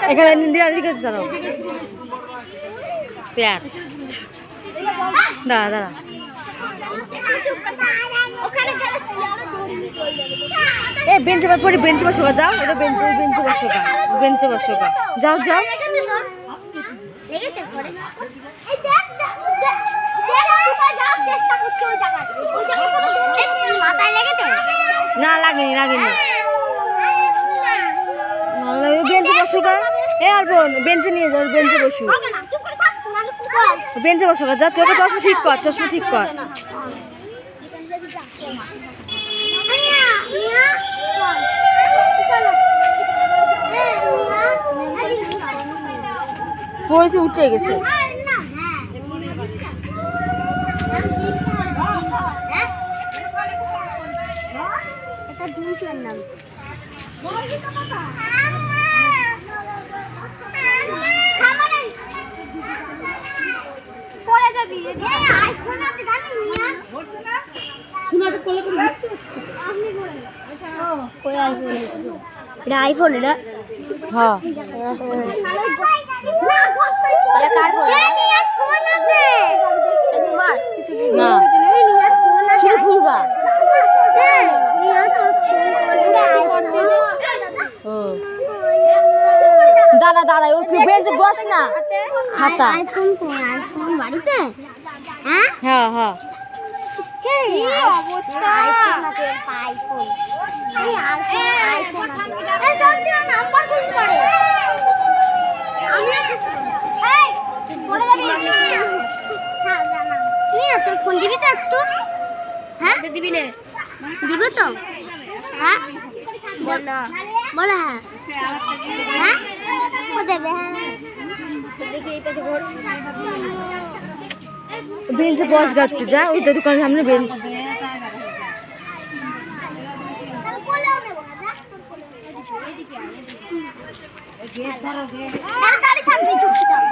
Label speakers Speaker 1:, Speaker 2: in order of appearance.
Speaker 1: এখানে নিয়ে দিকে দাঁড়াও প্যাক দাঁড়া দাঁড়া এ বেঞ্চে পড়ে বেঞ্চে বসো যাও ওটা বেঞ্চে বসো যাও যাও না লাগেনি বেঞ্চে বসো গা এ আর বোন বেঞ্চে নিয়ে যাও বেঞ্চে বসো যা তোকে চশমা ঠিক কর পড়েছে উঠে গেছে আইফোন এটা হ্যাঁ দাঁড়া বেঞ্চে বস না ছাতা
Speaker 2: আইফোন বাড়িতে
Speaker 1: হ্যাঁ হ্যাঁ
Speaker 2: কি অবস্থা আইফোন নাম্বার ফোন করে আমি পড়ে যাবি নিয়ে তোর ফোন দিবি তো একটু হ্যাঁ দিবি না দিব তো হ্যাঁ বল না হ্যাঁ ও দেবে হ্যাঁ দেখি এই পাশে ঘর
Speaker 1: বেঞ্চে বস গাছটু যা ওইটা দোকানের সামনে বেঞ্চ
Speaker 2: গাড়ি থাকবে চুপচাপ